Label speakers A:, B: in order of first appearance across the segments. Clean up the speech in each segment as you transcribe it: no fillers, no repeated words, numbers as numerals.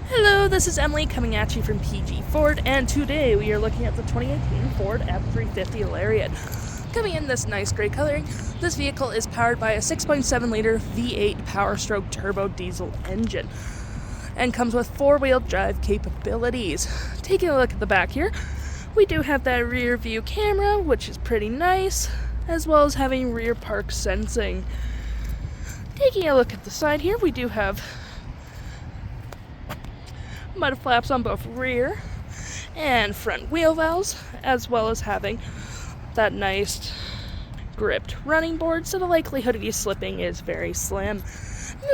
A: Hello, this is Emily coming at you from PG Ford, and today we are looking at the 2018 Ford F-350 Lariat. Coming in this nice gray coloring, this vehicle is powered by a 6.7 liter V8 Power Stroke turbo diesel engine and comes with four-wheel drive capabilities. Taking a look at the back here, we do have that rear view camera, which is pretty nice, as well as having rear park sensing. Taking a look at the side here, we do have mud flaps on both rear and front wheel wells, as well as having that nice gripped running board, so the likelihood of you slipping is very slim.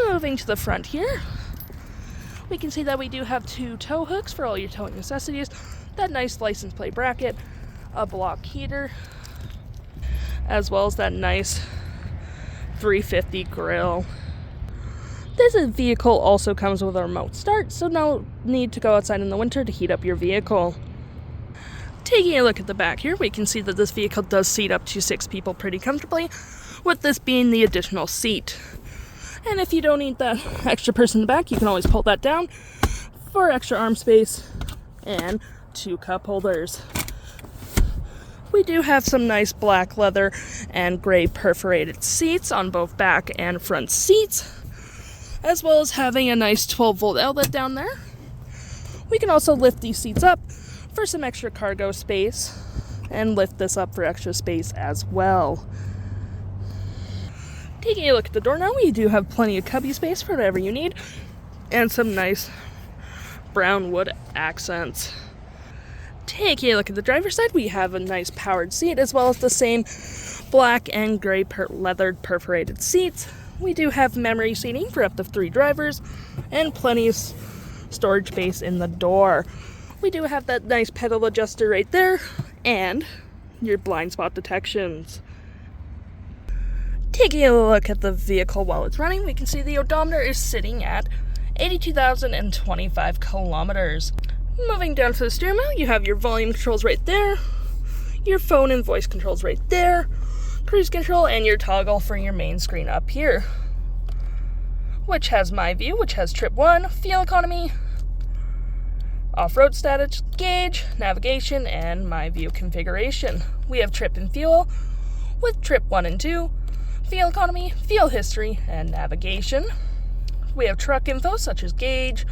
A: Moving to the front here, we can see that we do have two tow hooks for all your towing necessities, that nice license plate bracket, a block heater, as well as that nice 350 grill. This vehicle also comes with a remote start, so no need to go outside in the winter to heat up your vehicle. Taking a look at the back here, we can see that this vehicle does seat up to 6 people pretty comfortably, with this being the additional seat. And if you don't need that extra person in the back, you can always pull that down for extra arm space and 2 cup holders. We do have some nice black leather and gray perforated seats on both back and front seats, as well as having a nice 12-volt outlet down there. We can also lift these seats up for some extra cargo space and lift this up for extra space as well. Taking a look at the door now, we do have plenty of cubby space for whatever you need and some nice brown wood accents. Taking a look at the driver's side, we have a nice powered seat as well as the same black and gray leathered perforated seats. We do have memory seating for up to 3 drivers and plenty of storage space in the door. We do have that nice pedal adjuster right there and your blind spot detections. Taking a look at the vehicle while it's running, we can see the odometer is sitting at 82,025 kilometers. Moving down to the steering wheel, you have your volume controls right there, your phone and voice controls right there, cruise control, and your toggle for your main screen up here, which has My View, which has Trip 1, Fuel Economy, Off-Road Status, Gauge, Navigation, and My View configuration. We have Trip and Fuel with Trip 1 and 2, Fuel Economy, Fuel History, and Navigation. We have truck info such as gauge,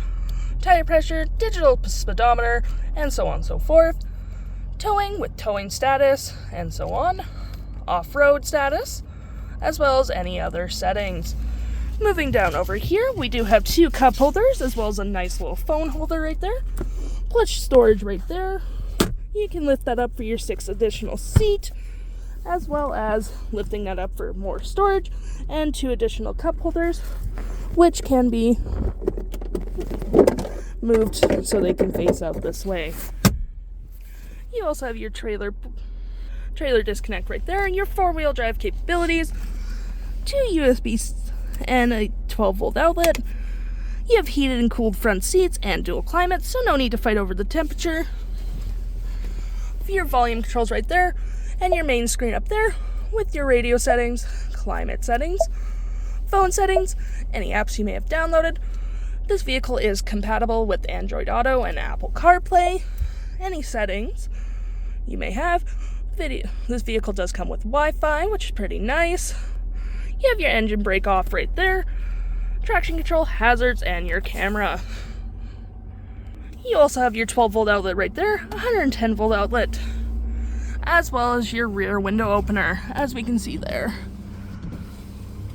A: tire pressure, digital speedometer, and so on and so forth. Towing with towing status, and so on. Off-road status, as well as any other settings. Moving down over here, we do have 2 cup holders, as well as a nice little phone holder right there. Plus storage right there. You can lift that up for your 6 additional seat, as well as lifting that up for more storage, and 2 additional cup holders, which can be moved so they can face out this way. You also have your trailer disconnect right there, and your 4-wheel drive capabilities, 2 USBs and a 12-volt outlet. You have heated and cooled front seats and dual climate, so no need to fight over the temperature. Your volume controls right there, and your main screen up there with your radio settings, climate settings, phone settings, any apps you may have downloaded. This vehicle is compatible with Android Auto and Apple CarPlay. Any settings you may have. This vehicle does come with Wi-Fi, which is pretty nice. You have your engine brake off right there, traction control, hazards, and your camera. You also have your 12-volt outlet right there, 110-volt outlet, as well as your rear window opener, as we can see there,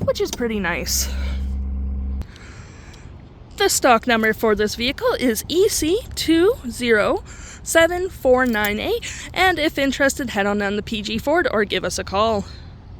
A: which is pretty nice. The stock number for this vehicle is EC20749A, and if interested, head on down to PG Ford or give us a call.